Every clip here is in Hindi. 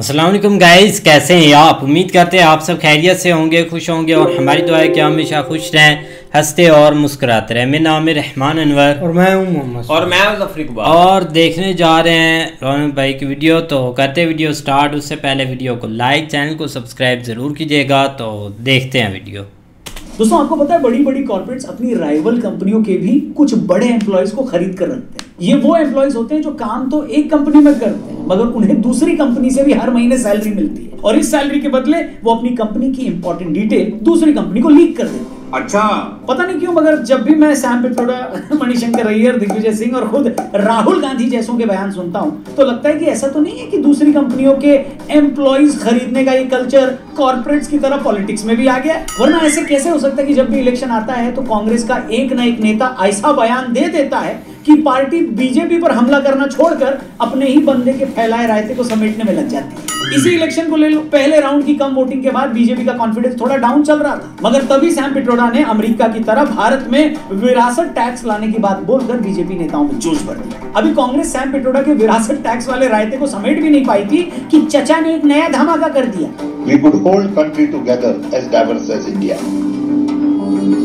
अस्सलाम वालेकुम गाइस, कैसे हैं आप? उम्मीद करते हैं आप सब खैरियत से होंगे, खुश होंगे और हमारी दुआ है कि हमेशा खुश रहें, हंसते और मुस्कुराते रहें। मेरा नाम है रहमान अनवर और मैं हूं मोहम्मद और मैं ज़फर और देखने जा रहे हैं रौनक भाई की वीडियो। तो करते वीडियो स्टार्ट, उससे पहले वीडियो को लाइक, चैनल को सब्सक्राइब ज़रूर कीजिएगा। तो देखते हैं वीडियो। दोस्तों, आपको पता है बड़ी बड़ी कॉर्पोरेट्स अपनी राइवल कंपनियों के भी कुछ बड़े एम्प्लॉयज को खरीद कर रखते हैं। ये वो एम्प्लॉयज होते हैं जो काम तो एक कंपनी में करते हैं मगर उन्हें दूसरी कंपनी से भी हर महीने सैलरी मिलती है और इस सैलरी के बदले वो अपनी कंपनी की इंपॉर्टेंट डिटेल दूसरी कंपनी को लीक कर देते हैं। अच्छा, पता नहीं क्यों मगर जब भी मैं सैम पित्रोड़ा, मणिशंकर अय्यर, दिग्विजय सिंह और खुद राहुल गांधी जैसों के बयान सुनता हूं तो लगता है कि ऐसा तो नहीं है कि दूसरी कंपनियों के एम्प्लॉयज खरीदने का ये कल्चर कॉर्पोरेट्स की तरह पॉलिटिक्स में भी आ गया। वरना ऐसे कैसे हो सकता है कि जब भी इलेक्शन आता है तो कांग्रेस का एक ना एक नेता ऐसा बयान दे देता है कि पार्टी बीजेपी पर हमला करना छोड़कर अपने ही बंदे के फैलाए रायते को समेटने में लग जाती है। इसी इलेक्शन को ले लो, पहले राउंड की कम वोटिंग के बाद बीजेपी का कॉन्फिडेंस थोड़ा डाउन चल रहा था मगर तभी सैम पित्रोड़ा ने अमेरिका की तरह भारत में विरासत टैक्स लाने की बात बोलकर बीजेपी नेताओं में जोश भर दिया। अभी कांग्रेस सैम पित्रोड़ा के विरासत टैक्स वाले रायते को समेट भी नहीं पाई थी कि चचा ने एक नया धमाका कर दिया। We could hold country together as diverse as India,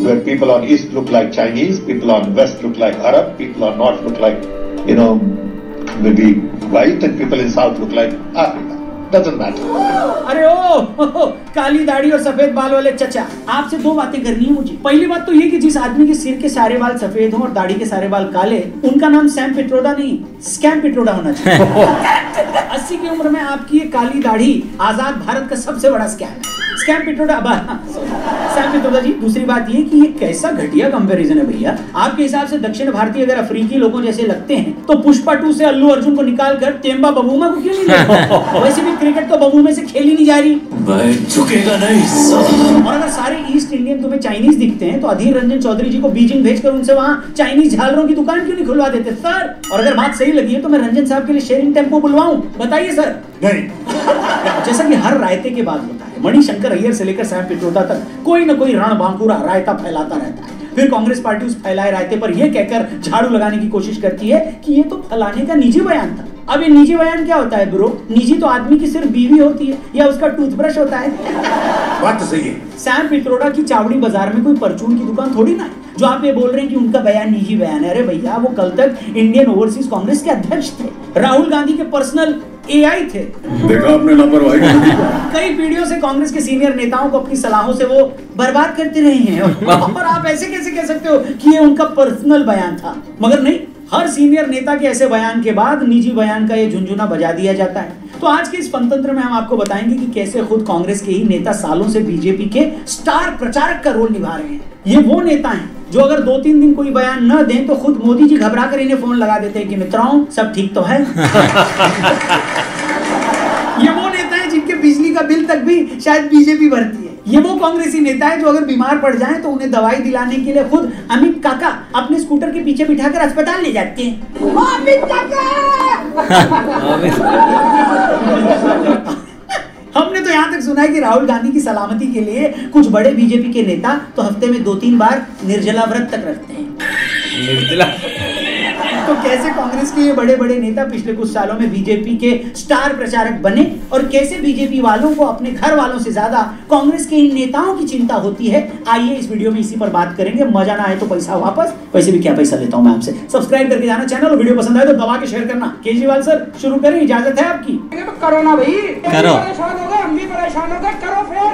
where people on east look like Chinese, people on west look like Arab, people on north look like, maybe white, and people in south look like Africa. Doesn't matter. अरे ओ काली दाढ़ी और सफेद बाल वाले चचा, आपसे दो बातें करनी है मुझे। पहली बात तो ये कि जिस आदमी के सिर के सारे बाल सफेद हों और दाढ़ी के सारे बाल काले, उनका नाम सैम पित्रोड़ा नहीं स्कैम पित्रोड़ा होना चाहिए। 80 की उम्र में आपकी ये काली दाढ़ी आजाद भारत का सबसे बड़ा स्कैम है। स्कैम पित्रोड़ा, सैम पित्रोड़ा जी। दूसरी बात ये कि ये कैसा घटिया कंपैरिजन है भैया। आपके हिसाब से दक्षिण भारतीय अगर अफ्रीकी लोगों जैसे लगते हैं तो पुष्पा 2 से अल्लू अर्जुन को निकालकर तेम्बा बबूमा को क्यों नहीं ले? वैसे भी क्रिकेट तो बबू में से खेली नहीं जा रही, झुकेगा नहीं। और अगर सारे ईस्ट इंडियन तुम्हें चाइनीज दिखते हैं तो अधीर रंजन चौधरी जी को बीजिंग भेजकर उनसे वहां चाइनीज झालरों की दुकान क्यों नहीं खुलवा देते सर? और अगर बात सही लगी है तो मैं रंजन साहब के लिए शेयरिंग टेम्पो बुलवाऊं? बताइए सर। नहीं। जैसा कि हर रायते के बाद होता है, मणिशंकर अय्यर से लेकर सैम पित्रोड़ा तक कोई न कोई रणबांकुरा रायता फैलाता रहता है। फिर कांग्रेस पार्टी उस फैलाए रायते पर यह कहकर झाड़ू लगाने की कोशिश करती है कि ये तो फलाने का निजी बयान था। अब ये निजी बयान क्या होता है ब्रो? निजी तो आदमी की सिर्फ बीवी होती है या उसका टूथब्रश होता है। बात तो सही है। सैम पित्रोड़ा की चावड़ी बाजार में कोई परचून की दुकान थोड़ी ना है जो आप ये बोल रहे हैं कि उनका बयान निजी बयान है। अरे भैया, वो कल तक इंडियन ओवरसीज कांग्रेस के अध्यक्ष थे, राहुल गांधी के पर्सनल एआई थे। देखा आपने लापरवाही। कई पीढ़ियों से कांग्रेस के सीनियर नेताओं को अपनी सलाहों से वो बर्बाद करते रहे हैं और आप ऐसे कैसे कह सकते हो कि ये उनका पर्सनल बयान था? मगर नहीं, हर सीनियर नेता के ऐसे बयान के बाद निजी बयान का ये झुनझुना बजा दिया जाता है। तो आज के इस पंतंत्र में हम आपको बताएंगे कि कैसे खुद कांग्रेस के ही नेता सालों से बीजेपी के स्टार प्रचारक का रोल निभा रहे हैं। ये वो नेता हैं जो अगर 2-3 दिन कोई बयान न दें तो खुद मोदी जी घबरा कर इन्हें फोन लगा देते हैं कि मित्रों सब ठीक तो है। ये वो नेता है जिनके बिजली का बिल तक भी शायद बीजेपी भरती है। ये वो कांग्रेसी नेता है जो अगर बीमार पड़ जाएं तो उन्हें दवाई दिलाने के लिए खुद अमित काका अपने स्कूटर के पीछे बिठाकर अस्पताल ले जाते हैं। अमित काका। हमने तो यहाँ तक सुना है कि राहुल गांधी की सलामती के लिए कुछ बड़े बीजेपी के नेता तो हफ्ते में 2-3 बार निर्जला व्रत तक रखते हैं। निर्जला। तो कैसे कांग्रेस के ये बड़े बड़े नेता पिछले कुछ सालों में बीजेपी के स्टार प्रचारक बने और कैसे बीजेपी वालों को अपने घर वालों से ज्यादा कांग्रेस के इन नेताओं की चिंता होती है, आइए इस वीडियो में इसी पर बात करेंगे। मजा ना आए तो पैसा वापस। वैसे भी क्या पैसा लेता हूं मैं आपसे। सब्सक्राइब करके जाना चैनल और वीडियो पसंद आए तो दबा के शेयर करना। केजरीवाल सर शुरू करें, इजाजत है आपकी। तो करो ना भाई, करो। परेशान हो गए, हम भी परेशान हो गए, करो फिर।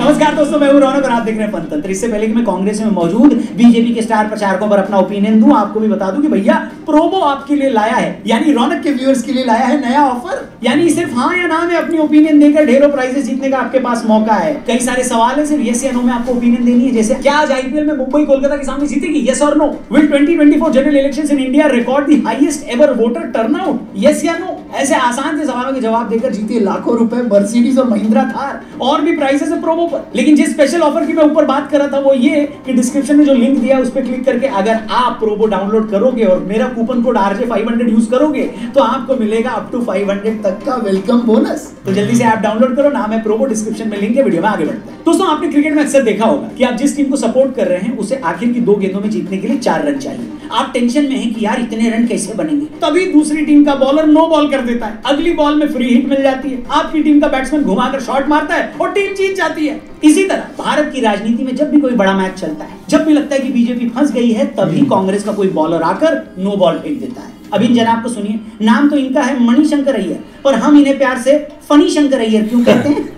नमस्कार दोस्तों, मैं हूं रौनक और आप देख रहे हैं पंतंत्र। इससे पहले कि मैं कांग्रेस में मौजूद बीजेपी के स्टार प्रचारकों पर अपना ओपिनियन दूं, आपको भी बता दूं कि भैया प्रोमो आपके लिए लाया है, यानी रौनक के व्यूअर्स के लिए लाया है नया ऑफर। यानी सिर्फ हाँ या ना में अपनी ओपिनियन देकर ढेरों प्राइजेस जीतने का आपके पास मौका है। कई सारे सवाल है, सिर्फ यस या नो में आपको ओपिनियन देनी है। जैसे क्या आज आईपीएल में मुंबई कोलकाता के सामने जीतेगी? यस और no. Will 2024 general elections in India record the highest ever voter turnout? Yes या नो। ऐसे आसान से सवालों के जवाब देकर जीती है लाखों रुपए, मर्सिडीज और महिंद्रा थार और भी प्राइसेस है प्रोमो पर। लेकिन जिस स्पेशल ऑफर की मैं ऊपर बात कर रहा था वो ये कि डिस्क्रिप्शन में जो लिंक दिया है उस पर क्लिक करके अगर आप प्रोमो डाउनलोड करोगे और मेरा कूपन कोड RJ500 यूज करोगे तो आपको मिलेगा अप टू 500 तक का वेलकम बोनस। तो जल्दी से ऐप डाउनलोड करो, नाम है प्रोमो, डिस्क्रिप्शन में लिंक है। वीडियो में आगे बढ़ते हैं। दोस्तों, आपने क्रिकेट में अक्सर देखा होगा कि आप जिस टीम को सपोर्ट कर रहे हैं उसे आखिर की 2 गेंदों में जीतने के लिए 4 रन चाहिए। आप टेंशन में हैं कि यार इतने रन कैसे बनेंगे, तभी दूसरी टीम का बॉलर नो बॉल कर देता है, अगली बॉल में फ्री हिट मिल जाती है, आपकी टीम का बैट्समैन घुमाकर शॉट मारता है और टीम जीत जाती है। इसी तरह भारत की राजनीति में जब भी कोई बड़ा मैच चलता है, जब भी लगता है कि बीजेपी फंस गई है, तभी कांग्रेस का कोई बॉलर आकर नो बॉल फेंक देता है। अब इन जनाब को सुनिए, नाम तो इनका है मणिशंकर अय्यर, पर हम इन्हें प्यार से फनी शंकर अय्यर क्यों कहते हैं?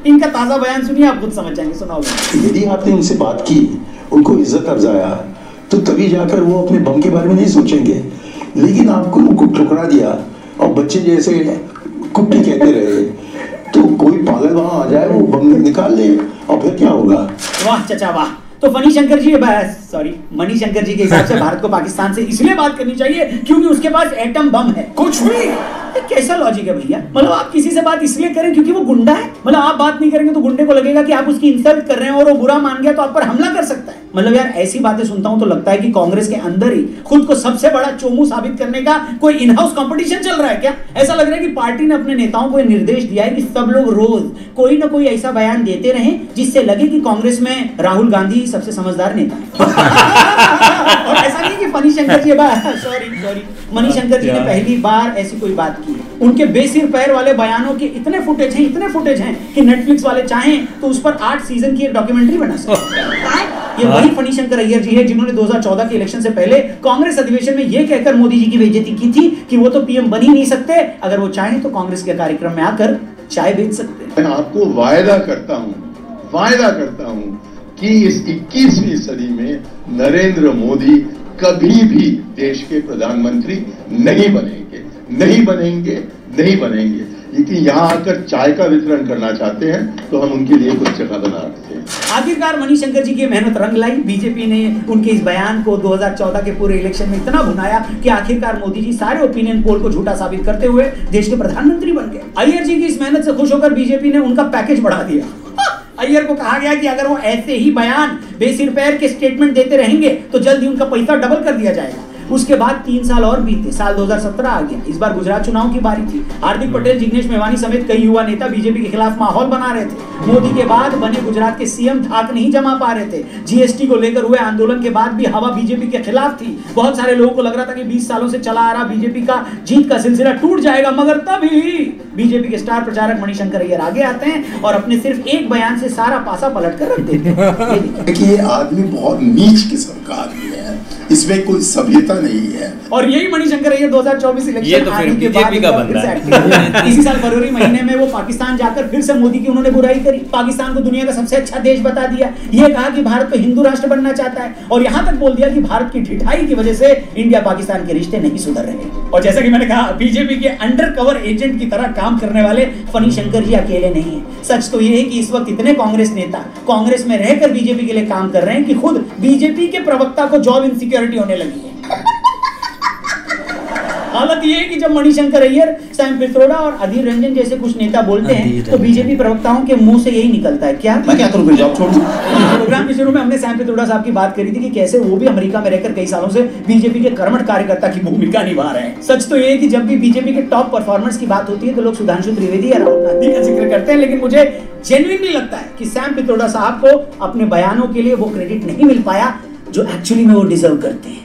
इनका ताजा बयान सुनिए, आप खुद समझ जाएंगे। सुनाओ। यदि आपने उनसे बात की, उनको इज्जत अफजाया, तो तभी जाकर वो अपने बम के बारे में नहीं सोचेंगे। लेकिन आपको उनको ठुकरा दिया और बच्चे जैसे कुट्टी कहते रहे, तो कोई पागल वहां आ जाए, वो बम निकाल ले और फिर क्या होगा? वाह चचा वाह। तो फनी शंकर जी, मणि शंकर जी के हिसाब से भारत को पाकिस्तान से इसलिए बात करनी चाहिए क्योंकि उसके पास एटम बम है। कुछ भी कैसा लॉजिक है भैया? मतलब आप किसी से बात इसलिए करें क्योंकि वो गुंडा है? मतलब आप बात नहीं करेंगे तो गुंडे को लगेगा कि आप उसकी इंसल्ट कर रहे हैं और वो बुरा मान गया तो आप पर हमला कर सकता है। मतलब यार, ऐसी बातें सुनता हूं तो लगता है कि कांग्रेस के अंदर ही खुद को सबसे बड़ा चोमू साबित करने का कोई इन हाउस कंपटीशन चल रहा है क्या? ऐसा लग रहा है कि पार्टी ने अपने नेताओं को निर्देश दिया है कि सब लोग रोज कोई ना कोई ऐसा बयान देते रहें जिससे लगे कि कांग्रेस में राहुल गांधी सबसे समझदार नेता है। और ऐसा नहीं कि फनी शंकर जी, सॉरी मणि शंकर जी ने पहली बार ऐसी कोई बात की। उनके बेसिर पैर वाले बयानों के इतने फुटेज हैं कि नेटफ्लिक्स वाले चाहें तो उस पर 8 सीजन की एक डॉक्यूमेंट्री बना सकते हैं। ये वही फनी शंकर अय्यर जी है जिन्होंने 2014 के इलेक्शन से पहले कांग्रेस अधिवेशन में ये कहकर मोदी जी की बेइज्जती की थी कि वो तो पीएम बन ही नहीं सकते, अगर वो चाहें तो कांग्रेस के कार्यक्रम में आकर चाय बेच सकते हैं। मैं आपको वायदा करता हूं कि इस 21वीं सदी में नरेंद्र मोदी कभी भी देश के प्रधानमंत्री नहीं बनेंगे। लेकिन यहाँ आकर चाय का वितरण करना चाहते हैं तो हम उनके लिए कुछ जगह बना रखते हैं। आखिरकार मणि शंकर जी की मेहनत रंग लाई। बीजेपी ने उनके इस बयान को 2014 के पूरे इलेक्शन में इतना भुनाया कि आखिरकार मोदी जी सारे ओपिनियन पोल को झूठा साबित करते हुए देश के प्रधानमंत्री बन गए। अय्यर जी की इस मेहनत से खुश होकर बीजेपी ने उनका पैकेज बढ़ा दिया। अय्यर को कहा गया कि अगर वो ऐसे ही बयान बेसिर पैर के स्टेटमेंट देते रहेंगे तो जल्द ही उनका पैसा डबल कर दिया जाएगा। उसके बाद 3 साल और बीते, साल 2017 आ गया। इस बार गुजरात चुनाव की बारी थी। हार्दिक पटेल, जिग्नेश मेवानी समेत कई युवा नेता बीजेपी के खिलाफ माहौल बना रहे थे। मोदी के बाद बने गुजरात के सीएम धाक नहीं जमा पा रहे थे। जीएसटी को लेकर हुए आंदोलन के बाद भी हवा बीजेपी के खिलाफ थी। बहुत सारे लोगों को लग रहा था कि 20 सालों से चला आ रहा बीजेपी का जीत का सिलसिला टूट जाएगा, मगर तभी बीजेपी के स्टार प्रचारक मणि शंकर अय्यर आगे आते हैं और अपने सिर्फ एक बयान से सारा पासा पलट कर रख देते हैं। देखिए, ये आदमी बहुत नीच किस्म का आदमी है, इसमें कोई सभ्यता नहीं है। और यही मणि शंकर अय्यर 2024 इलेक्शन तो आने के बाद इसी साल फरवरी महीने में वो पाकिस्तान जाकर फिर से मोदी की उन्होंने बुराई करी। पाकिस्तान को दुनिया का सबसे अच्छा देश बता दिया। ये कहा कि भारत को हिंदू राष्ट्र बनना चाहता है और यहाँ तक बोल दिया कि भारत की ढिठाई की वजह से इंडिया पाकिस्तान के रिश्ते नहीं सुधर रहे। और जैसा कि मैंने कहा, बीजेपी के अंडर कवर एजेंट की तरह काम करने वाले फनी शंकर जी अकेले नहीं है। सच तो ये है कि इस वक्त इतने कांग्रेस नेता कांग्रेस में रहकर बीजेपी के लिए काम कर रहे हैं कि खुद बीजेपी के प्रवक्ता को जॉब इनसिक्योरिटी होने लगी है। हालत ये है कि जब मणि शंकर अय्यर, सैम पित्रोड़ा और अधीर रंजन जैसे कुछ नेता बोलते हैं तो बीजेपी प्रवक्ताओं के मुंह से यही निकलता है, क्या मैं क्या करूं, जॉब छोड़ दूं? प्रोग्राम के शुरू में हमने सैम पित्रोड़ा साहब की बात करी थी कि कैसे वो भी अमेरिका में रहकर कई सालों से बीजेपी के कर्मठ कार्यकर्ता की भूमिका निभा रहे हैं। सच तो ये है कि जब भी बीजेपी के टॉप परफॉर्मर्स की बात होती है तो लोग सुधांशु त्रिवेदी या राहुल गांधी का जिक्र करते हैं, लेकिन मुझे जेन्युइनली लगता है कि सैम पित्रोड़ा साहब को अपने बयानों के लिए वो क्रेडिट नहीं मिल पाया जो एक्चुअली में वो डिजर्व करते हैं।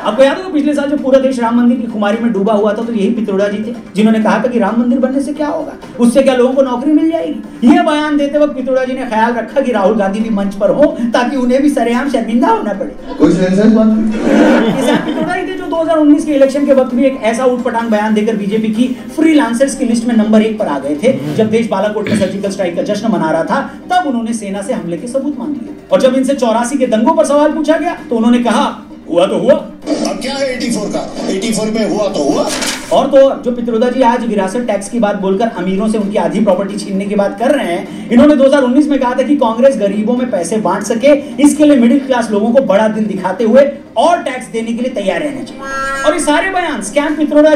आपको याद होगा पिछले साल जो पूरा देश राम मंदिर की खुमारी में डूबा हुआ था तो यही पित्रोड़ा जी थे जिन्होंने कहा था कि राम मंदिर बनने से क्या होगा, उससे क्या लोगों को नौकरी मिल जाएगी। ये बयान देते वक्त पित्रोड़ा जी ने ख्याल रखा कि राहुल गांधी भी मंच पर हो ताकि उन्हें भी सरेआम शर्मिंदा होना पड़े। कोई सेंसेस पित्रोड़ा ही थे जो 2019 के इलेक्शन के वक्त भी एक ऐसा उटपटांग बयान देकर बीजेपी की फ्रीलांसर्स की लिस्ट में नंबर 1 पर आ गए थे। जब देश बालाकोट में सर्जिकल स्ट्राइक का जश्न मना रहा था तब उन्होंने सेना से हमले के सबूत मांग लिए और जब इनसे 84 के दंगों पर सवाल पूछा गया तो उन्होंने कहा हुआ तो हुआ। अब क्या है 84 का? 84 में हुआ तो हुआ। और तो जो पित्रोदा जी आज विरासत टैक्स की बात बोलकर अमीरों से उनकी आधी प्रॉपर्टी छीनने की बात कर रहे हैं। इन्होंने 2019 में कहा था कि कांग्रेस गरीबों में पैसे बांट सके, इसके लिए मिडिल क्लास लोगों को बड़ा दिल दिखाते हुए और टैक्स देने के लिए तैयार रहना चाहिए। और ये सारे बयान सैम पित्रोदा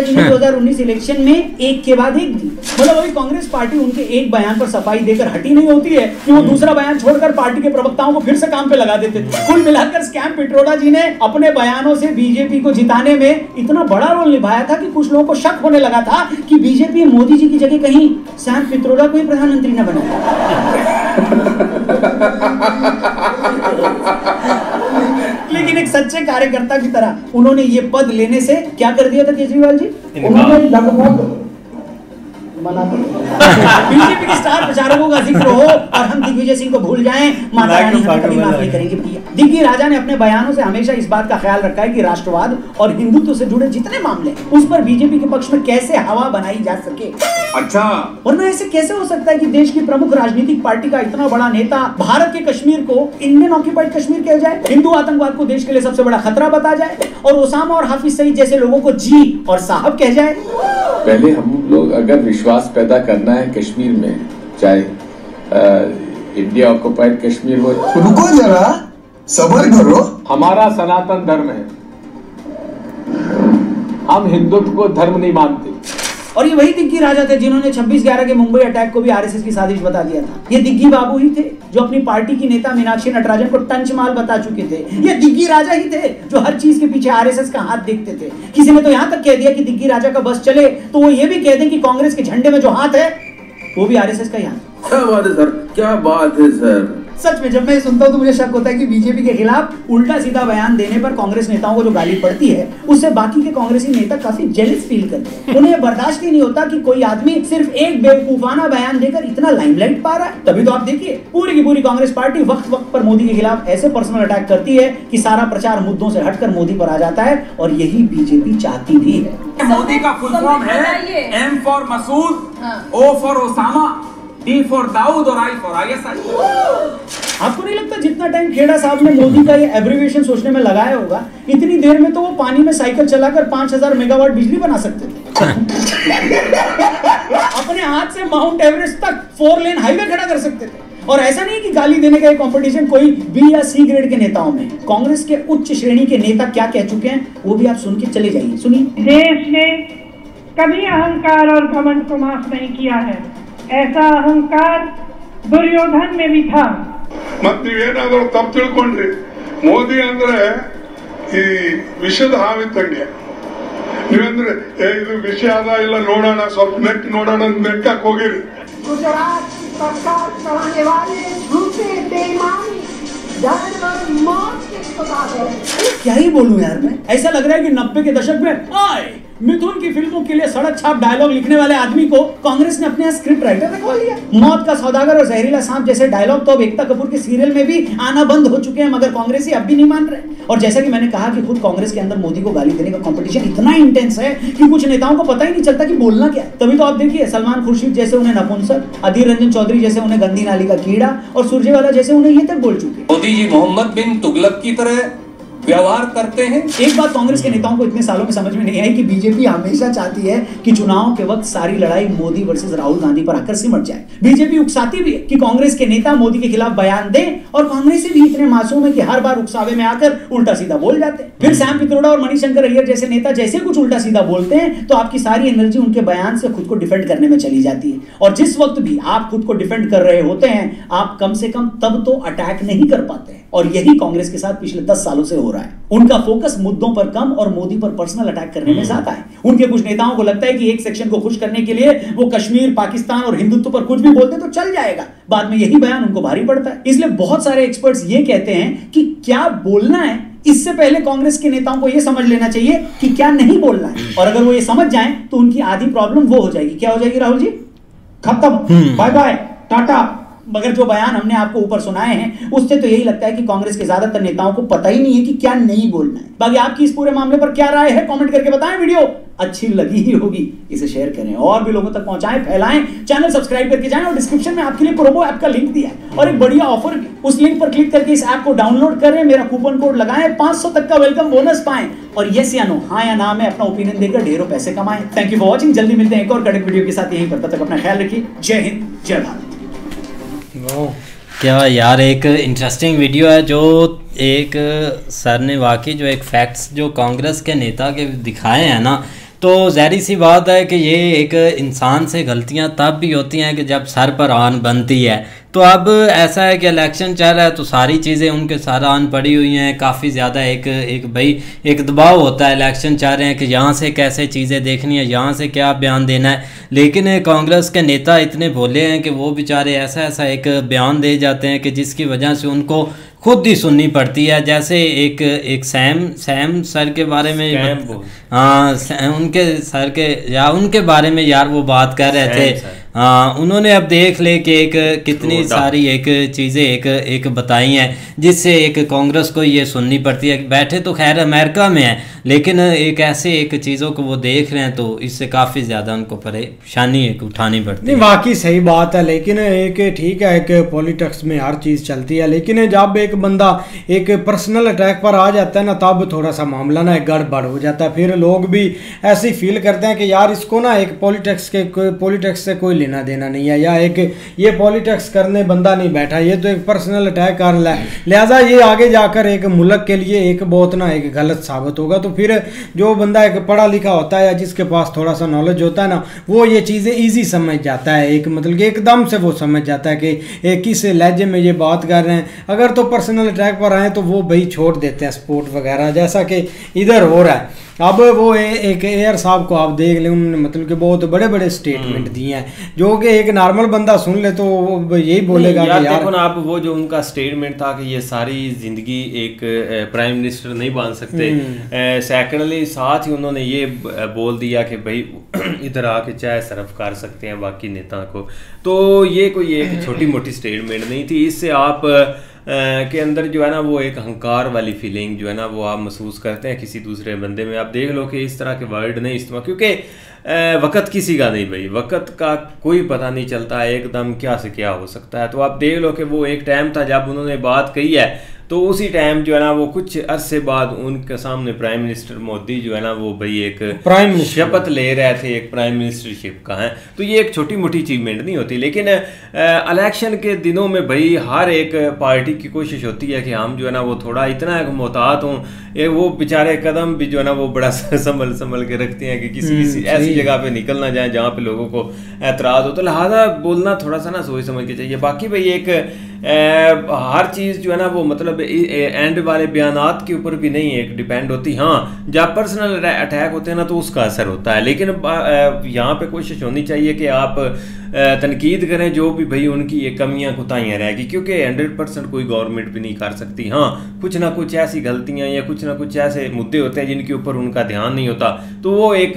जी ने 2019 इलेक्शन में एक के बाद एक दी। मतलब अभी कांग्रेस पार्टी उनके एक बयान पर सफाई देकर हटी नहीं होती है कि वो दूसरा बयान छोड़कर पार्टी के प्रवक्ताओं को फिर से काम पे लगा देते थे। कुल मिलाकर सैम पित्रोदा जी ने अपने बयानों से बीजेपी को जिताने में इतना बड़ा रोल निभाया था कि कुछ लोगों को शक होने लगा था कि बीजेपी मोदी जी की जगह कहीं सैम पित्रोदा को ही प्रधानमंत्री न बनाए। लेकिन एक सच्चे कार्यकर्ता की तरह उन्होंने ये पद लेने से क्या कर दिया था केजरीवाल जी? उन्होंने लगभग बीजेपी के स्टार प्रचारकों का जिक्र हो और हम दिग्विजय सिंह को भूल जाएं, माता रानी हमें कभी माफ नहीं करेंगे। दिग्गी राजा ने अपने बयानों से हमेशा इस बात का ख्याल रखा है कि राष्ट्रवाद और हिंदुत्व से जुड़े जितने मामले उस पर बीजेपी के पक्ष में कैसे हवा बनाई जा सके। अच्छा, वरना ऐसे कैसे हो सकता है कि देश की प्रमुख राजनीतिक पार्टी का इतना बड़ा नेता भारत के कश्मीर को इंडियन ऑक्यूपाइड कश्मीर कह जाए, हिंदू आतंकवाद को देश के लिए सबसे बड़ा खतरा बता जाए और ओसामा और हाफिज सईद जैसे लोगों को जी और साहब कह जाए। पहले हम लोग अगर विश्वास पैदा करना है कश्मीर में, चाहे इंडिया ऑक्युपाइड कश्मीर हो, रुको जरा, सब्र करो। हमारा सनातन धर्म है, हम हिंदुत्व को धर्म नहीं मानते। और ये वही दिग्गी राजा थे जिन्होंने 26/11 के मुंबई अटैक को भी आरएसएस की साजिश बता दिया था। ये दिग्गी बाबू ही थे जो अपनी पार्टी की नेता मीनाक्षी नटराजन को टंचमाल बता चुके थे। ये दिग्गी राजा ही थे जो हर चीज के पीछे आरएसएस का हाथ देखते थे। किसी ने तो यहाँ तक कह दिया कि दिग्गी राजा का बस चले तो वो ये भी कह दें कि कांग्रेस के झंडे में जो हाथ है वो भी आरएसएस का ही हाथ। क्या बात है सर, क्या बात है सर। सच में जब मैं सुनता हूं तो मुझे शक होता है कि बीजेपी के खिलाफ उल्टा सीधा बयान देने पर कांग्रेस नेताओं को जो गाली पड़ती है उससे बाकी के कांग्रेसी नेता काफी जेलस फील करते हैं। उन्हें बर्दाश्त ही नहीं होता कि कोई आदमी सिर्फ एक बेवकूफाना बयान देकर इतना लाइमलाइट पा रहा है। तभी तो आप देखिए पूरी की पूरी कांग्रेस पार्टी वक्त वक्त पर मोदी के खिलाफ ऐसे पर्सनल अटैक करती है कि सारा प्रचार मुद्दों से हटकर मोदी पर आ जाता है और यही बीजेपी चाहती भी है। मोदी का फुल फॉर्म है M for Masood, O for Osama, D for Dawood और आई फॉर आईएसआई। आपको नहीं लगता जितना टाइम खेड़ा साहब ने मोदी का ये एब्रिविएशन सोचने में लगाया होगा इतनी देर में तो वो पानी में साइकिल चलाकर 5000 मेगावाट बिजली बना सकते थे। अपने हाथ से माउंट एवरेस्ट तक 4 लेन हाईवे खड़ा कर सकते थे। और ऐसा नहीं कि गाली देने का कंपटीशन कोई बी या सी ग्रेड के नेताओं में। कांग्रेस के उच्च श्रेणी के नेता क्या कह चुके हैं वो भी आप सुन के चले जाइए। सुनिए। देश ने कभी अहंकार और घमंड को माफ नहीं किया है। ऐसा अहंकार दुर्योधन में भी था। मत ನೀವೇನಾದರೂ ತಪ್ಪು ತಿಳ್ಕೊಂಡ್ರಿ ಮೋದಿ ಅಂದ್ರೆ ಈ ವಿಷದ ಹಾವಿದ್ದಂಗೆ ನೀವಂದ್ರೆ ಇದು ವಿಷ ಅದ ಇಲ್ಲ ನೋಡೋಣ ಸ್ವಲ್ಪ ನೆಟ್ ನೋಡೋಣ ನೆಟ್ಟಕ್ಕೆ ಹೋಗಿರಿ गुजरात की सरकार चलाने वाले झूठे बेईमान जानवर मौत के सजा है। क्या ही बोलूं यार मैं, ऐसा लग रहा है कि 90 के दशक में आए मिथुन की फिल्मों के लिए सड़क छाप डायलॉग लिखने वाले आदमी को कांग्रेस ने अपने स्क्रिप्ट राइटर रखवा लिया। मौत का सौदागर और जहरीला सांप जैसे डायलॉग तो अब एकता कपूर के सीरियल में भी आना बंद हो चुके हैं, मगर कांग्रेसी अब भी नहीं मान रहे। और जैसा कि मैंने कहा कि खुद कांग्रेस के अंदर मोदी को गाली देने का कंपटीशन इतना इंटेंस है कि कुछ नेताओं को पता ही नहीं चलता कि बोलना क्या है। तभी तो आप देखिए सलमान खुर्शीद जैसे उन्हें नपुंसक, अधीर रंजन चौधरी जैसे उन्हें गंदी नाली का कीड़ा और सुरजेवाला जैसे उन्हें ये तक बोल चुके। मोदी जी मोहम्मद बिन तुगलक की तरह व्यवहार करते हैं। एक बात कांग्रेस के नेताओं को इतने सालों में समझ में नहीं आई कि बीजेपी हमेशा चाहती है कि चुनाव के वक्त सारी लड़ाई मोदी वर्सेस राहुल गांधी पर आकर सिमट जाए। बीजेपी उकसाती भी है कि कांग्रेस के नेता मोदी के खिलाफ बयान दें और कांग्रेसी भी इतने मासूम है कि हर बार उकसावे में आकर उल्टा सीधा बोल जाते हैं। फिर सैम पित्रोदा और मणिशंकर अय्यर जैसे नेता जैसे कुछ उल्टा सीधा बोलते हैं तो आपकी सारी एनर्जी उनके बयान से खुद को डिफेंड करने में चली जाती है। और जिस वक्त भी आप खुद को डिफेंड कर रहे होते हैं आप कम से कम तब तो अटैक नहीं कर पाते। और यही कांग्रेस के साथ पिछले 10 सालों से हो रहा है। उनका फोकस मुद्दों पर कम और मोदी पर पर्सनल अटैक करने में ज्यादा है। उनके कुछ नेताओं को लगता है कि एक सेक्शन को खुश करने के लिए वो कश्मीर, पाकिस्तान और हिंदुत्व पर कुछ भी बोलते तो चल जाएगा, बाद में यही बयान उनको भारी पड़ता है। इसलिए बहुत सारे एक्सपर्ट्स ये कहते हैं कि क्या बोलना है इससे पहले कांग्रेस के नेताओं को यह समझ लेना चाहिए कि क्या नहीं बोलना है। और अगर वो ये समझ जाएं तो उनकी आधी प्रॉब्लम वो हो जाएगी। क्या हो जाएगी राहुल जी? खत्म, बाय बाय, टाटा, मगर जो बयान हमने आपको ऊपर सुनाए हैं उससे तो यही लगता है कि कांग्रेस के ज्यादातर नेताओं को पता ही नहीं है कि क्या नहीं बोलना है। बाकी आपकी इस पूरे मामले पर क्या राय है कमेंट करके बताएं। वीडियो अच्छी लगी ही होगी, इसे शेयर करें और भी लोगों तक पहुंचाएं, फैलाएं। चैनल सब्सक्राइब करके जाएं और डिस्क्रिप्शन में आपके लिए प्रोमो ऐप का लिंक दिया है और एक बढ़िया ऑफर, उस लिंक पर क्लिक करके इस ऐप को डाउनलोड करें, मेरा कूपन कोड लगाएं, 500 तक का वेलकम बोनस पाएं और यस या नो, हाँ या ना में अपना ओपिनियन देकर ढेरों पैसे कमाएं। Thank you for watching. जल्दी मिलते हैं एक और कड़क वीडियो के साथ यहीं पर, तब तक अपना ख्याल रखिए। जय हिंद, जय भारत। क्या यार, एक इंटरेस्टिंग वीडियो है जो एक सर ने वाकई जो एक फैक्ट्स जो कांग्रेस के नेता के दिखाए हैं ना, तो ज़ाहिर सी बात है कि ये एक इंसान से गलतियां तब भी होती हैं कि जब सर पर आन बनती है। तो अब ऐसा है कि इलेक्शन चल रहा है तो सारी चीज़ें उनके सर आन पड़ी हुई हैं, काफ़ी ज़्यादा एक दबाव होता है। इलेक्शन चाह रहे हैं कि यहाँ से कैसे चीज़ें देखनी है, यहाँ से क्या बयान देना है, लेकिन कांग्रेस के नेता इतने भोले हैं कि वो बेचारे ऐसा एक बयान दे जाते हैं कि जिसकी वजह से उनको खुद ही सुननी पड़ती है। जैसे एक सैम सर के बारे में, हाँ उनके सर के या उनके बारे में यार वो बात कर रहे थे। हाँ, उन्होंने अब देख ले कि एक कितनी सारी एक चीज़ें एक बताई हैं जिससे एक कांग्रेस को ये सुननी पड़ती है। बैठे तो खैर अमेरिका में है, लेकिन एक ऐसे एक चीज़ों को वो देख रहे हैं तो इससे काफ़ी ज़्यादा उनको परेशानी एक उठानी पड़ती है। वाकई सही बात है, लेकिन एक ठीक है, एक पॉलिटिक्स में हर चीज़ चलती है, लेकिन जब एक बंदा एक पर्सनल अटैक पर आ जाता है ना, तब थोड़ा सा मामला ना गड़बड़ हो जाता है। फिर लोग भी ऐसे फील करते हैं कि यार इसको ना एक पॉलिटिक्स से कोई लेना देना नहीं है, या एक ये पॉलिटिक्स करने बंदा नहीं बैठा, ये तो एक पर्सनल अटैक कर रहा है, लिहाजा ये आगे जाकर एक मुल्क के लिए एक बहुत ना एक गलत साबित होगा। तो फिर जो बंदा एक पढ़ा लिखा होता है या जिसके पास थोड़ा सा नॉलेज होता है ना, वो ये चीज़ें ईजी समझ जाता है, एक मतलब कि एकदम से वो समझ जाता है कि किस लहजे में ये बात कर रहे हैं। अगर तो पर्सनल अटैक पर आए तो वो भाई छोड़ देते हैं स्पोर्ट वगैरह, जैसा कि इधर हो रहा है। अब वो एक एयर साहब को आप देख लें, उन्होंने मतलब कि बहुत बड़े बड़े स्टेटमेंट दिए हैं जो कि एक नॉर्मल बंदा सुन ले तो वो यही बोलेगा कि यार देखो ना आप, वो जो उनका स्टेटमेंट था कि ये सारी जिंदगी एक प्राइम मिनिस्टर नहीं बन सकते। सेकेंडली साथ ही उन्होंने ये बोल दिया कि भाई इधर आके चाय सर्व कर सकते हैं बाकी नेता को। तो ये कोई एक छोटी मोटी स्टेटमेंट नहीं थी, इससे आप के अंदर जो है ना वो एक अहंकार वाली फीलिंग जो है ना वो आप महसूस करते हैं किसी दूसरे बंदे में। आप देख लो कि इस तरह के वर्ड नहीं इस्तेमाल, क्योंकि वक़्त किसी का नहीं भाई, वक़्त का कोई पता नहीं चलता एकदम क्या से क्या हो सकता है। तो आप देख लो कि वो एक टाइम था जब उन्होंने बात कही है, तो उसी टाइम जो है ना वो कुछ अरसे बाद उनके सामने प्राइम मिनिस्टर मोदी जो है ना वो भाई एक प्राइम शपथ ले रहे थे एक प्राइम मिनिस्टरशिप का है। तो ये एक छोटी मोटी अचीवमेंट नहीं होती, लेकिन इलेक्शन के दिनों में भाई हर एक पार्टी की कोशिश होती है कि हम जो है ना वो थोड़ा इतना मोहतात हों, वो बेचारे कदम भी जो है ना वो बड़ा संभल के रखते हैं कि किसी ऐसी जगह पे निकल ना जाए जहाँ पे लोगों को एतराज़ हो। तो लिहाजा बोलना थोड़ा सा ना सोच समझ के चाहिए। बाकी भाई एक हर चीज़ जो है ना वो मतलब एंड वाले बयानात के ऊपर भी नहीं एक डिपेंड होती। हाँ, जब पर्सनल अटैक होते हैं ना तो उसका असर होता है, लेकिन यहाँ पे कोशिश होनी चाहिए कि आप तनकीद करें जो भी भाई उनकी ये कमियां कोताहियां रहेगी, क्योंकि 100% कोई गवर्नमेंट भी नहीं कर सकती। हाँ, कुछ ना कुछ ऐसी गलतियां या कुछ ना कुछ ऐसे मुद्दे होते हैं जिनके ऊपर उनका ध्यान नहीं होता, तो वो एक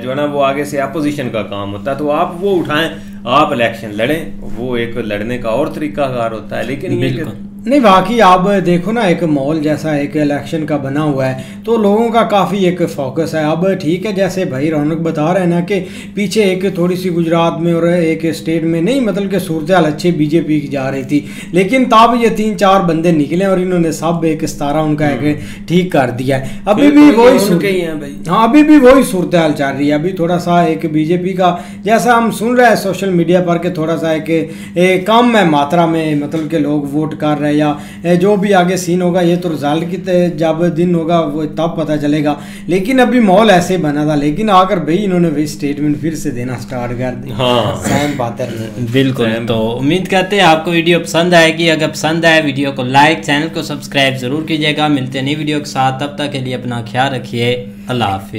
जो है ना वो आगे से अपोजिशन का काम होता है। तो आप वो उठाएं, आप इलेक्शन लड़ें, वो एक लड़ने का और तरीकाकार होता है। लेकिन ये नहीं, बाकी आप देखो ना एक माहौल जैसा एक इलेक्शन का बना हुआ है तो लोगों का काफ़ी एक फोकस है। अब ठीक है, जैसे भाई रौनक बता रहे हैं ना कि पीछे एक थोड़ी सी गुजरात में और एक स्टेट में नहीं मतलब कि सूरत हाल अच्छी बीजेपी की जा रही थी, लेकिन तब ये 3-4 बंदे निकले और इन्होंने सब एक इस्तारा उनका एक ठीक कर दिया है। अभी भी वही हाँ, अभी भी वही सूरत हाल चल रही है। अभी थोड़ा सा एक बीजेपी का जैसा हम सुन रहे हैं सोशल मीडिया पर कि थोड़ा सा एक कम है मात्रा में मतलब कि लोग वोट कर रहे हैं, या जो भी आगे सीन होगा ये तो रिजल्ट की जब दिन होगा वो तब पता चलेगा। लेकिन अभी माहौल ऐसे बना था, लेकिन आकर भाई इन्होंने वही स्टेटमेंट फिर से देना स्टार्ट कर दी। हाँ, सहम बात है बिल्कुल। तो उम्मीद करते हैं आपको वीडियो पसंद आएगी। अगर पसंद आए वीडियो को लाइक, चैनल को सब्सक्राइब जरूर कीजिएगा। मिलते हैं नई वीडियो के साथ, तब तक के लिए अपना ख्याल रखिए। अल्लाह हाफिज़।